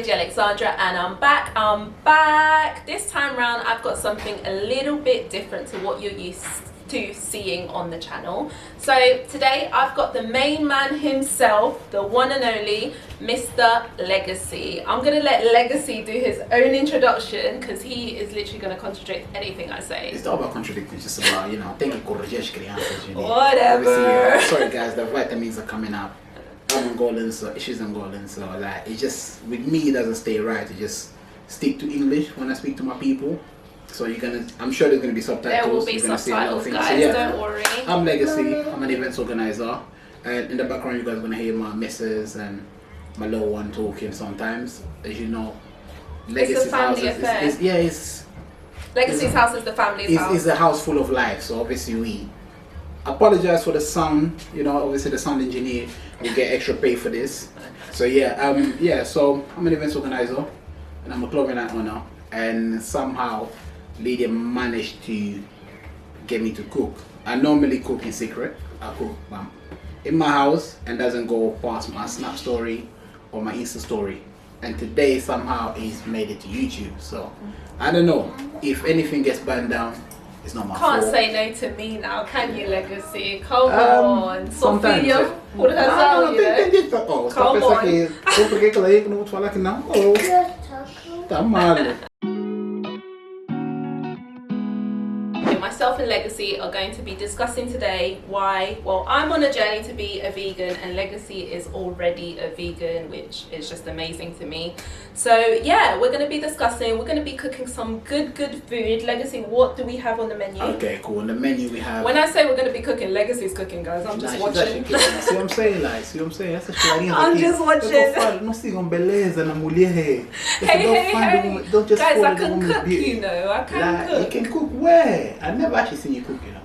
Alexandra, and I'm back. This time round I've got something a little bit different to what you're used to seeing on the channel. So today I've got the main man himself, the one and only Mr. Legacy. I'm gonna let Legacy do his own introduction because he is literally gonna contradict anything I say. It's not about contradicting, it's just about, you know, thinking whatever. Sorry guys, the vitamins are coming up. I'm Angolan, so she's Angolan, so like it just with me it doesn't stay right to just stick to English when I speak to my people. So I'm sure there's gonna be subtitles. There will be subtitles, guys. So yeah, don't worry. I'm Legacy. I'm an events organizer, and in the background you guys are gonna hear my missus and my little one talking sometimes. As you know, Legacy's it's a family affair. Legacy's house is the family's house. It's a house full of life, so obviously we apologize for the sound. You know, obviously the sound engineer will get extra pay for this. So yeah, so I'm an events organizer and I'm a clothing line owner, and somehow Lydia managed to get me to cook. I normally cook in secret. I cook in my house and doesn't go past my Snap story or my Insta story. And today somehow he's made it to YouTube. So I don't know if anything gets burned down. It's not my fault. Can't say no to me now, can you, Legacy? Come on. Sofia, what did I tell you? Come on. Tá mal. Myself and Legacy are going to be discussing today why, well, I'm on a journey to be a vegan and Legacy is already a vegan, which is just amazing to me. So yeah, we're going to be discussing, we're going to be cooking some good food. Legacy, what do we have on the menu? Okay, cool. On the menu we have... When I say we're going to be cooking, Legacy's cooking, guys. I'm just watching. See what I'm saying? Like, see what I'm saying? I'm just watching. Hey. Don't just guys, I can cook, you know. I can cook. You can cook where? I've never actually seen you cook, you know.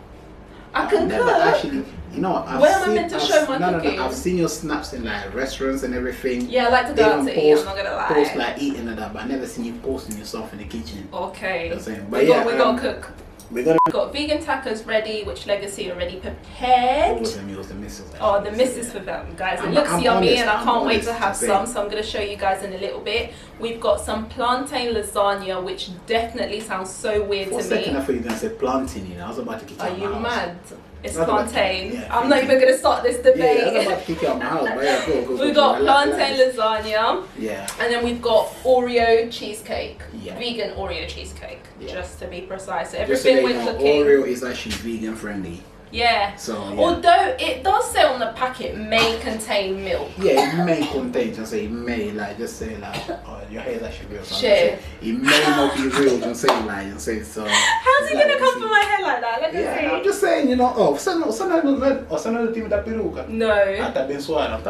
I can cook. Actually, you know, where am I meant to show my cooking? I've seen your snaps in like restaurants and everything. Yeah, I like to go out to eat, I'm not gonna lie. Post like eating and that, but I've never seen you posting yourself in the kitchen. Okay. You know what I'm saying? But we gotta cook. We've got vegan tacos ready, which Legacy already prepared. The missus. Oh, the missus for them, guys. It looks yummy and I can't wait to have some. So I'm going to show you guys in a little bit. We've got some plantain lasagna, which definitely sounds so weird to me. For a second I thought you were going to say plantain, you know. I was about to kick you out of my house. Are you mad? It's plantain. Yeah, I'm not even going to start this debate. Yeah, I was about to kick you out of my house, but yeah, go. We've got plantain lasagna. Yeah. And then we've got Oreo cheesecake. Yeah. Vegan Oreo cheesecake, just to be precise. So everything we're cooking. Oreo is actually vegan friendly. Yeah. So yeah. Although it does say on the packet may contain milk. Yeah, it may contain. Just say it may, like just say like, oh, your hair is actually real. So shit. It may not be real. Don't say like, and say so. How's he gonna come for my hair like that? Let me see. I'm just saying, you know. Oh, some of the team that peruca. No. I've been swallowed.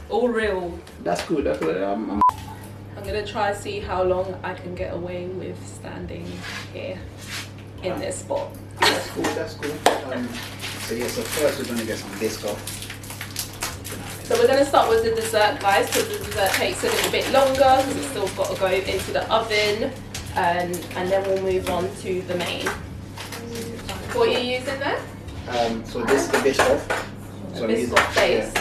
All real. That's good. That's good. I'm gonna try to see how long I can get away with standing here in this spot. That's cool. That's cool. So first we're gonna get some biscuit. So we're gonna start with the dessert, guys, because the dessert takes a little bit longer because it's still got to go into the oven, and then we'll move on to the main. What are you using there? So this is the biscuit. So biscuit base.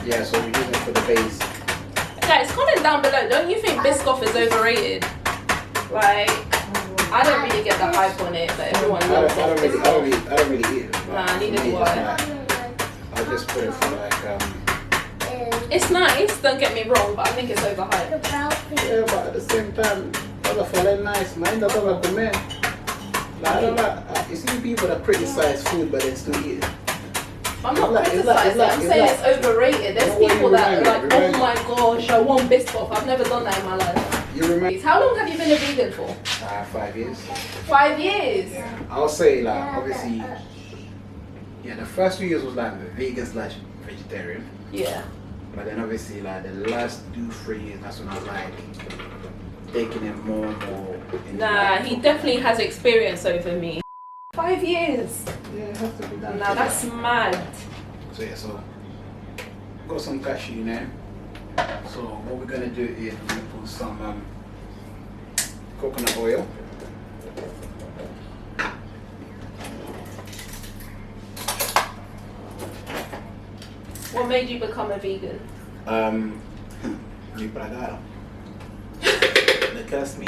Yeah. So we're using it for the base. Guys, comment down below. Don't you think Biscoff is overrated? Like, I don't really get the hype on it, but everyone loves it. I don't really eat it. Nah, neither do I. I'll just put it for like It's nice. Don't get me wrong, but I think it's overhyped. Yeah, but at the same time, it's nice. Mine doesn't like the man. Like, I don't like. You see people that criticize food, but they still eat it. I'm not criticizing. I'm saying it's overrated. There's people that are like, oh my gosh, I want Biscoff. I've never done that in my life. You remember? How long have you been a vegan for? 5 years. 5 years? I'll say like obviously, yeah, the first 2 years was like vegan/vegetarian. Yeah. But then obviously like the last 2-3 years, that's when I was like taking it more and more. Nah, he definitely has experience over me. 5 years. Yeah, it has to be done. Now that's mad. So yeah, so got some cashew in there. So what we're gonna do is we're gonna put some coconut oil. What made you become a vegan? Mi pagaron. They cursed me.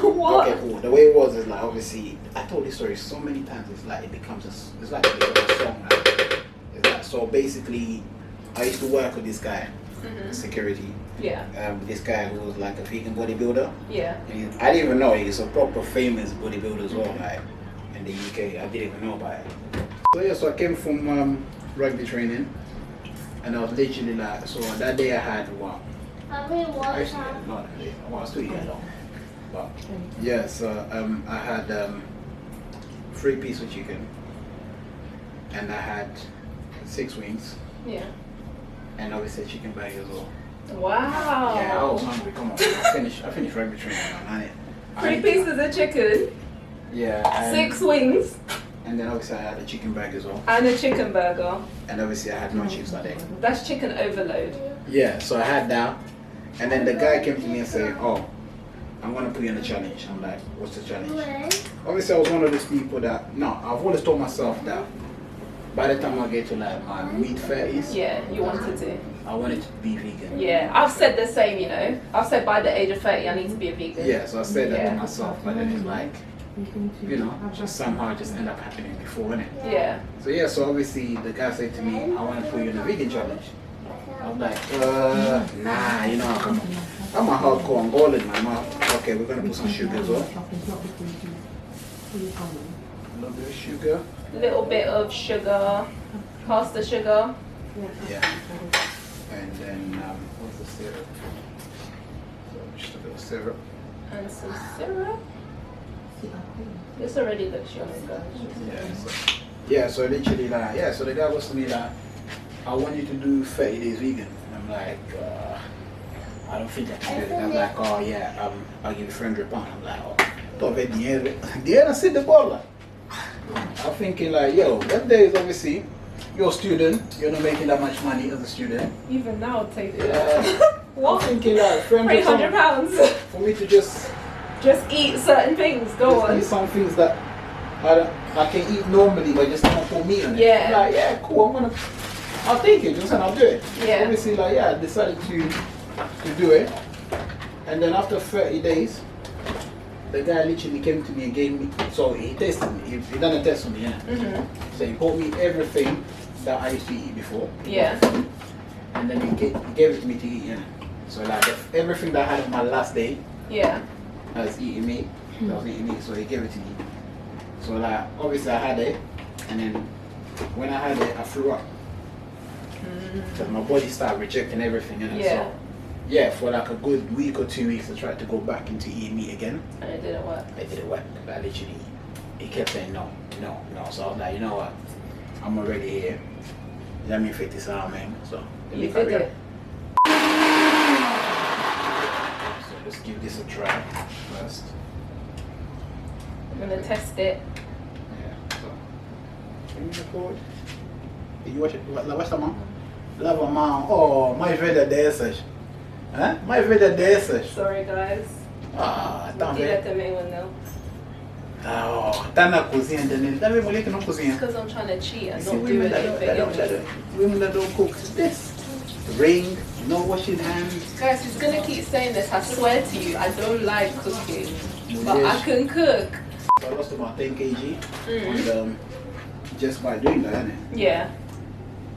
What? Okay, cool. The way it was is like obviously I told this story so many times. It's like it becomes it's like a song. Like, it's like, so basically, I used to work with this guy, security. Yeah. This guy who was like a vegan bodybuilder. Yeah. And I didn't even know he's a proper famous bodybuilder as well, like in the UK. I didn't even know about it. So yeah, so I came from rugby training, and I was literally like, so that day I had what? Actually, not that day. Well, I was still eating long. But yeah, so I had 3 pieces of chicken, and I had 6 wings, Yeah. and obviously a chicken bag as well. Wow. Yeah, I was hungry. Come on, I finished rugby training. Man. 3 pieces of chicken, Yeah. And, 6 wings, and then obviously I had a chicken bag as well, and a chicken burger. and obviously I had no chips that day. That's chicken overload. Yeah, so I had that, and then the guy came to me and said, "Oh, I'm gonna put you in a challenge." I'm like, "What's the challenge?" Obviously, I was one of those people that I've always told myself that by the time I get to like my mid-30s, Yeah, you wanted to. I wanted to be vegan. Yeah, I've said the same, you know. I've said by the age of 30 I need to be a vegan. Yeah, so I said that Yeah. to myself, but then it's like, you know, just somehow just end up happening before, innit? Yeah. So yeah, so obviously the guy said to me, "I want to put you in a vegan challenge." I was like, nah, you know, I'm a hardcore Angolan, man. Okay, we're gonna put some sugar as well. A little bit of sugar. Little bit of sugar, caster sugar. Yeah. And then what's the syrup? So just a bit of syrup. And some syrup. This already looks yummy, guys. Yeah. So literally like so the guy was to me like, "I want you to do 30 days vegan." And I'm like, I don't think I can do it. I'm like, "Oh yeah, I'll give you £300." I'm like, "Oh, don't bet dinheiro sit the ball like." I'm thinking like, yo, that day is obviously you're a student, you're not making that much money as a student. Even now, take it. I'm thinking like £300 for me to just eat certain things. Go on. eat some things that I can eat normally, but just not put meat on it. Yeah. I'm like, yeah, cool. I'll take it, just and I'll do it. Yeah. Obviously, like, I decided to do it, and then after 30 days, the guy literally came to me and gave me. So he tested me. He done a test on me, yeah. So he bought me everything that I used to eat before. Yeah. And then he gave it to me to eat, yeah. So like everything that I had on my last day, Yeah. I was eating meat. So he gave it to me. So like obviously I had it, and then when I had it, I threw up. Because my body started rejecting everything, and Yeah. so yeah, for like a good week or 2 weeks, I tried to go back into eating meat again. And it didn't work. It didn't work. Like literally, he kept saying no. So I was like, you know what? I'm already here. Let me fit this out, man. So let me You carry did on. it. So let's give this a try first. I'm gonna test it. Yeah. So can you record? Did you watch it? Watch the mom? Love a mom. Oh, mais verdadeiras. Hã? Mais verdadeiras. Sorry, guys. Ah, tá Tira vendo? também one now. Oh, tá na cozinha, Daniel. Tá vendo mulher que não cozinha? Because I'm trying to cheat and See, not do women that anything. women that don't cook. This ring, no washing hands. Guys, he's gonna keep saying this. I swear to you, I don't like cooking, but I Yes. can cook. So I lost about 10 kg and, just by doing that, innit? Yeah.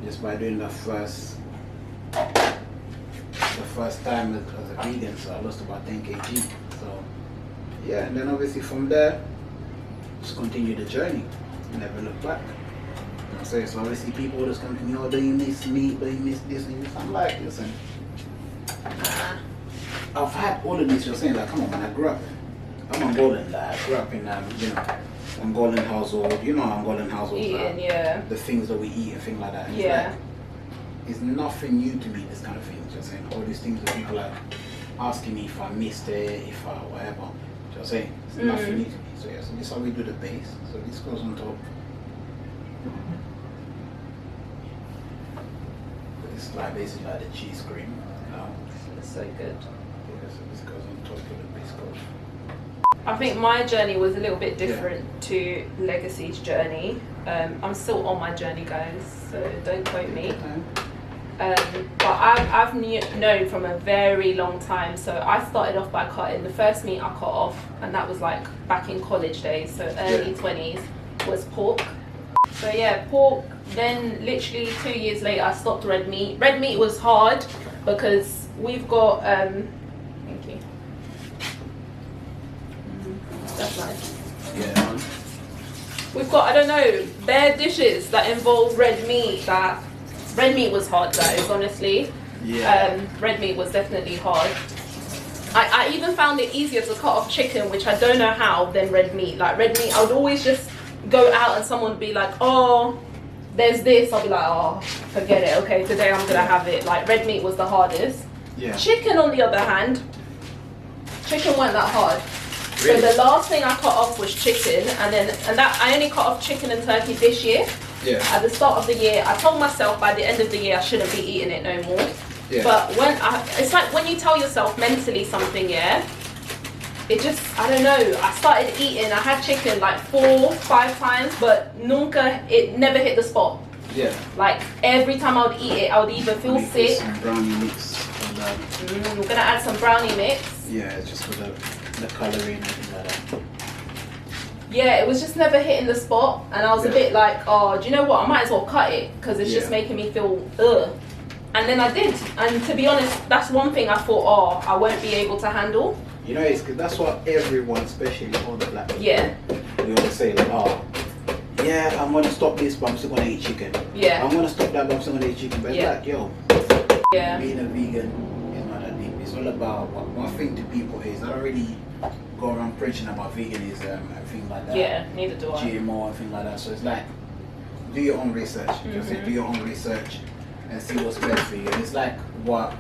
Just by doing the first time as a vegan, so I lost about 10 kg. So yeah, and then obviously from there, just continue the journey, never look back. So obviously people just come to me, "Oh, do you miss meat? Do you miss this and this?" I'm like, listen, I've had all of this. You're saying like, come on, man. I'm Angolan. Like, I grew up in Angolan household. You know, Angolan household. Eating, yeah. The things that we eat and things like that. And Yeah. It's nothing new to me. This kind of things. You're saying all these things that people are asking me if I missed it, if I whatever. You're saying it's nothing new to me. So yeah. So this is how we do the base. So this goes on top. It's like basically like the cheese cream. It's so good. Yeah, so this goes on top of the base coat. I think my journey was a little bit different to Legacy's journey. I'm still on my journey, guys, so don't quote me. But I've known from a very long time. So I started off by cutting. The first meat I cut off, and that was like back in college days, so early 20s, was pork. So yeah, pork. Then literally 2 years later, I stopped red meat. Red meat was hard because we've got. Thank you. That's nice. Yeah. We've got, I don't know, bare dishes that involve red meat. That red meat was hard, guys. Honestly. Yeah. Red meat was definitely hard. I even found it easier to cut off chicken, which I don't know how, than red meat. Like red meat, I would always just go out and someone would be like, oh, there's this. I'll be like, oh, forget it. Okay, today I'm gonna have it. Like red meat was the hardest. Yeah. Chicken, on the other hand, chicken weren't that hard. Really? So the last thing I cut off was chicken, and that I only cut off chicken and turkey this year. Yeah. At the start of the year, I told myself by the end of the year I shouldn't be eating it no more. Yeah. But it's like when you tell yourself mentally something, yeah, it just, I don't know. I started eating. I had chicken like 4-5 times, but nunca, it never hit the spot. Yeah. Like every time I would eat it, I would either feel sick. Some brownie mix. And, I'm gonna add some brownie mix. yeah, just for the colouring and everything like that. Yeah, it was just never hitting the spot, and I was a bit like, oh, do you know what? I might as well cut it because it's just making me feel ugh. And then I did, and to be honest, that's one thing I thought, oh, I won't be able to handle. You know, it's because that's what everyone, especially all the black people, Yeah. we always say like, oh, yeah, I'm gonna stop this, but I'm still gonna eat chicken. Yeah. I'm gonna stop that, but I'm still gonna eat chicken. But it's like, yo, Yeah. being a vegan is not that deep. It's all about one thing to people is I don't really go around preaching about veganism and things like that. Yeah, neither do I. GMO and things like that. So it's like, do your own research. Just say, do your own research and see what's best for you. And it's like what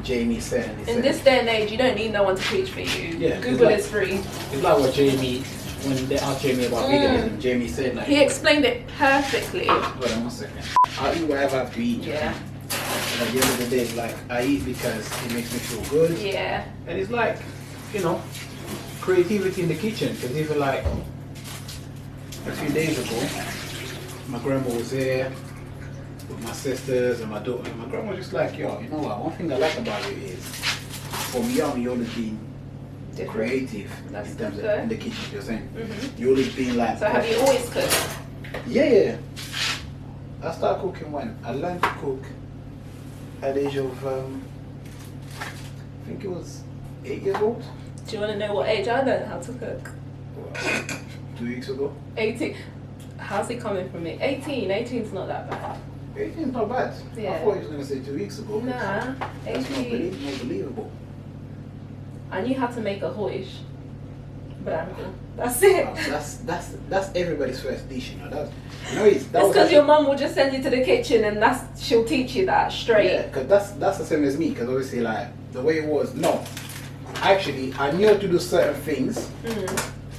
Jamie said. And In this day and age, you don't need no one to preach for you. Yeah, Google it's is free. It's like what Jamie, when they asked Jamie about veganism, Jamie said like, He explained it perfectly. hold on 1 second. I'll eat whatever I have to eat. Yeah. And at the end of the day, it's like I eat because it makes me feel good. Yeah. And it's like, you know, creativity in the kitchen. Because even like a few days ago, my grandma was here with my sisters and my daughter. And my grandma was just like, yo, you know what? One thing I like about you is, from young, you always been creative That's in terms of good. in the kitchen. You're saying you always been like. So have you always cooked? Yeah. I started cooking when I learned to cook at the age of I think it was 8 years old. Do you want to know what age I learned how to cook? 2 weeks ago. 18. How's it coming from me? 18. 18's not that bad. 18 is not bad. Yeah. I thought he was going to say 2 weeks ago. Nah, That's not 18. believable. I knew how to make a hoish. Branco. That's it. Wow, that's everybody's first dish, you know. That's because your mum will just send you to the kitchen and she'll teach you that straight. Yeah, because that's the same as me. Because obviously, like the way it was. No, actually, I knew how to do certain things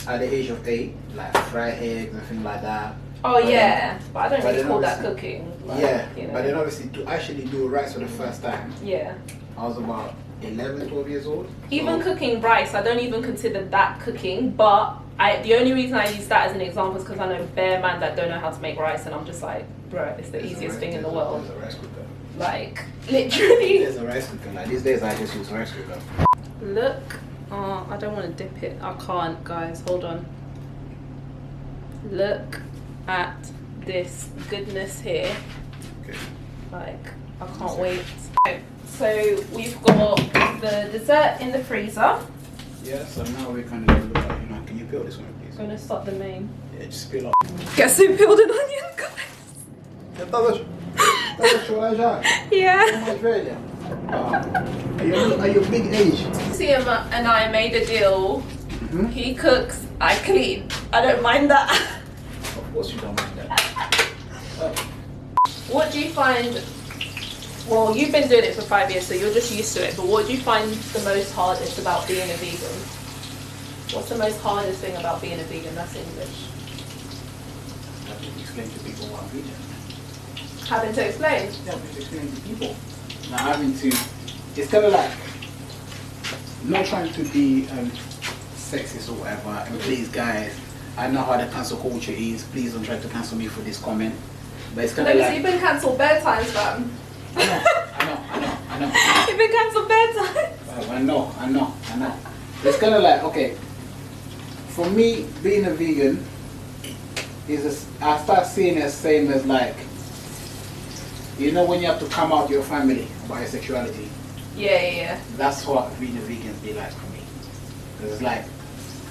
at the age of 8, like fry eggs and things like that. Oh yeah, but I don't really then call that obviously- cooking. Like, Yeah, you know. but then obviously to actually do rice for the first time, Yeah. I was about 11, 12 years old. Even So- cooking rice, I don't even consider that cooking. But the only reason I use that as an example is because I know bare man that don't know how to make rice, and I'm just like, bro, it's the There's a easiest rice- thing in the there's a- world. There's a rice cooker. Like literally. There's a rice cooker. Like these days, I just use rice cooker. Look, I don't want to dip it. I can't, guys. Hold on. Look at this goodness here. Okay. Like, I can't wait. So we've got the dessert in the freezer. Yeah. So now we're kind of look at, can you peel this one, please? I'm gonna start the main. Yeah, just peel off. Guess who peeled an onion, guys? Estás a chorar já? Yeah. Mais velha. Are you big age? Siam and I made a deal. Mm-hmm. He cooks, I clean. I don't mind that. Of course you don't mind that. What do you find? Well, you've been doing it for 5 years, so you're just used to it. But what do you find the most hardest about being a vegan? What's the most hardest thing about being a vegan? That's English. Having to explain to people what I'm vegan. Having to explain. Yeah, to explain to people. Now having to, it's kind of like, not trying to be sexist or whatever, and please guys, I know how the cancel culture is, please don't try to cancel me for this comment, but it's kind of like... You've been cancelled bedtimes, fam. I know. You've been cancelled bedtimes. I know. It's kind of like, okay, for me, being a vegan is, I start seeing it same as like, you know when you have to come out to your family about your sexuality? Yeah. That's what being a vegan be like for me. Because it's like,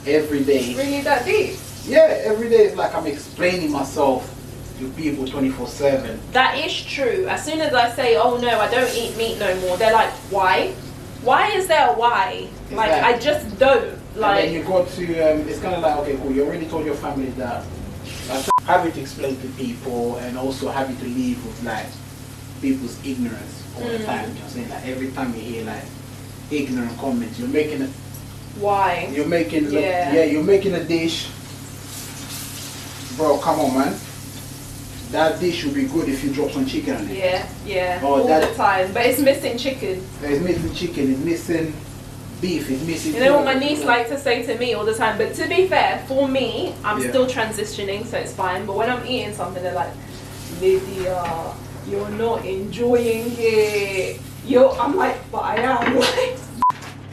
every day... Really that deep? Yeah, every day it's like I'm explaining myself to people 24/7. That is true. As soon as I say, oh no, I don't eat meat no more, they're like, why? Why is there a why? Like, I just don't. Like, and then you go to, it's kind of like, okay, cool, you already told your family that. Having to explain to people and also having to live with like people's ignorance all the time. You know what I'm saying? Like every time you hear like ignorant comments, you're making a... Why? You're making, you're making a dish. Bro, come on, man. That dish would be good if you drop some chicken on it. Yeah, all the time. But it's missing chicken. It's missing chicken, it's missing beef, it's missing... You know what my niece likes to say to me all the time? But to be fair, for me, I'm still transitioning, so it's fine. But when I'm eating something, they're like, Lydia, you're not enjoying it. I'm like, but I am.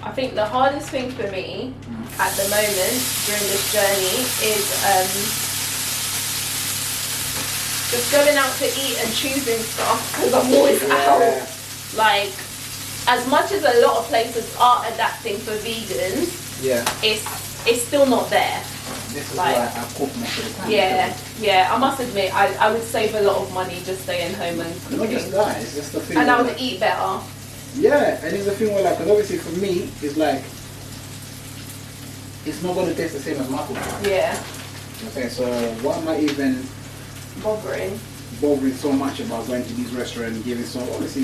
I think the hardest thing for me at the moment during this journey is just going out to eat and choosing stuff, because I'm always out. Like, as much as a lot of places are adapting for vegans, it's still not there. This is like, why I cook most of the time. Yeah. I must admit, I would save a lot of money just staying home and cooking. Not just that, it's just the thing. And I would eat better. Yeah, and it's the thing where like, because obviously for me, it's like, it's not going to taste the same as my food. Yeah. Okay, so why am I even bothering so much about going to these restaurants and giving so obviously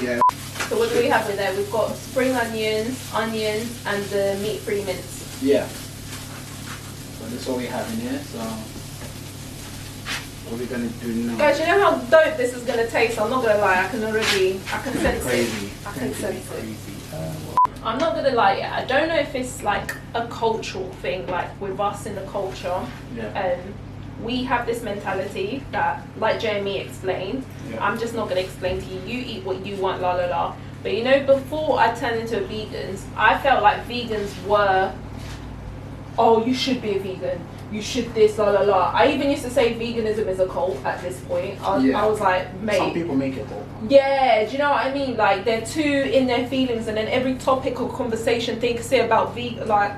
So what do we have in there? We've got spring onions, and the meat-free mince. Yeah. So that's all we have in here. So what we're gonna do now? Guys, you know how dope this is gonna taste? I'm not gonna lie, I can sense it. I can sense it. I'm not gonna lie, I don't know if it's like a cultural thing, like with us in the culture. Yeah. We have this mentality that, like Jeremy explained, I'm just not going to explain to you, you eat what you want, la la la. But you know, before I turned into a vegan, I felt like vegans were, oh, you should be a vegan, you should this, la la la. I even used to say veganism is a cult at this point. I was like, mate. Some people make it though. Yeah, do you know what I mean? Like, they're too in their feelings, and then every topic or conversation thing to say about vegan, like,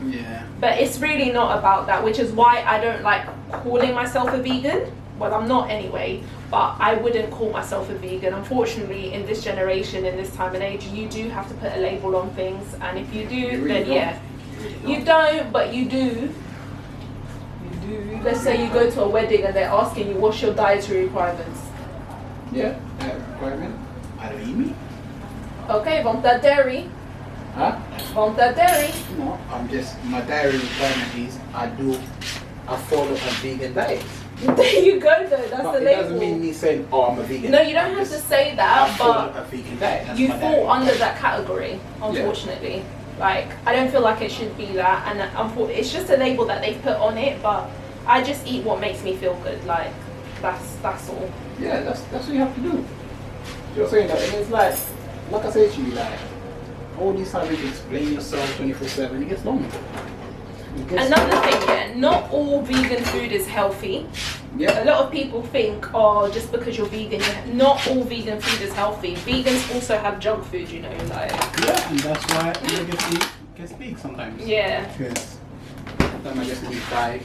Yeah. But it's really not about that, which is why I don't like calling myself a vegan. Well, I'm not anyway, but I wouldn't call myself a vegan. Unfortunately, in this generation, in this time and age, you do have to put a label on things, and if you do, you really then don't. yeah. You don't, but you do. You do. Let's say you go to a wedding and they're asking you, what's your dietary requirements? Yeah, requirement. I don't eat meat. Okay, want that dairy? Huh? Want that dairy? No, my dietary requirement is I follow a vegan diet. There you go though, that's No, the it label. doesn't mean me saying, oh, I'm a vegan. No, you don't have to say that, I follow but a vegan diet. That's you my fall dietary under requirement. that category, unfortunately. Like, I don't feel like it should be that, and it's just a label that they've put on it, but I just eat what makes me feel good, like, that's all. Yeah, that's what you have to do. You're saying that, and it's like I said to you, like, all these having to explain yourself 24/7, it gets long. Another thing, not all vegan food is healthy. Yeah. A lot of people think, oh, just because you're vegan, not all vegan food is healthy. Vegans also have junk food, you know, like. Yeah, and that's why it gets big sometimes. Yeah. Because sometimes I just need fried.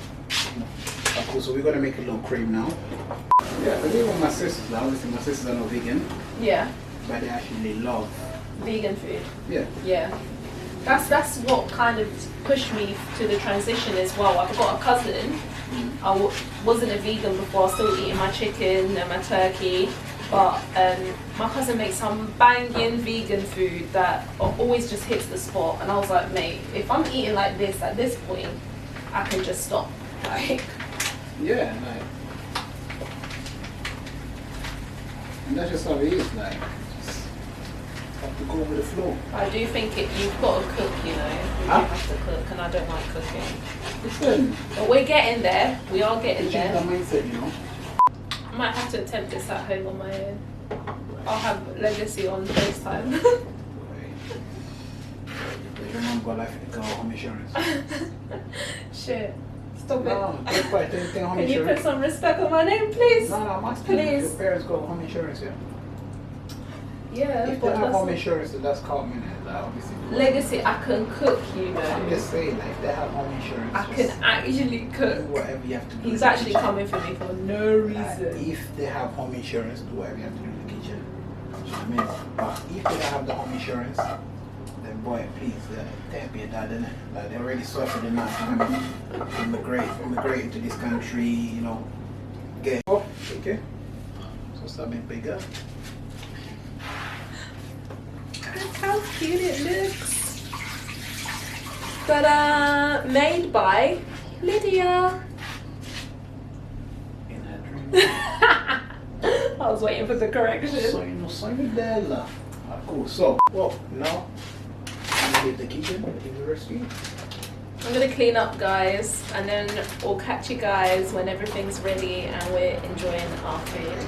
Cool, so we're gonna make a little cream now. Yeah, because even my sisters, obviously my sisters are not vegan. Yeah. but they actually love. Vegan food. Yeah. Yeah. That's what kind of pushed me to the transition as well. I've got a cousin. I wasn't a vegan before. I was still eating my chicken and my turkey. But my cousin makes some banging vegan food that always just hits the spot. And I was like, mate, if I'm eating like this at this point, I can just stop. Like, yeah, like, and that's just how it is. Like, just have to go with the flow. I do think you've got to cook, you know. You Huh? have to cook, and I don't like cooking. Listen, But we're getting there. We are getting it's just the there. mindset, you know. I might have to attempt this at home on my own. I'll have Legacy on FaceTime. Your mom got life home insurance. Shit. Stop it. No, that's why they think home Can you put insurance. some respect on my name, please? No, I'm asking you, Please. your parents got home insurance, yeah? Yeah, If they but have home that's insurance, then that's called me. Like, obviously. Legacy. I can cook, you I'm know. just saying, like, if they have home insurance, I just can actually do cook. whatever you have to do. He's in the actually kitchen. coming for me for no Like, reason. if they have home insurance, do whatever you have to do in the kitchen. You know what I mean? But if they don't have the home insurance, then boy, please, they'll be a dad, innit? Like, they already suffered enough. You know, immigrate to this country, you know. Get okay. So something bigger. Look how cute it looks. Ta-da! Made by Lydia. In her dream. I was waiting for the correction. Sonho dela. Cool. So, well, now I'm gonna leave the kitchen, leave the recipe. I'm gonna clean up, guys, and then we'll catch you guys when everything's ready and we're enjoying our food.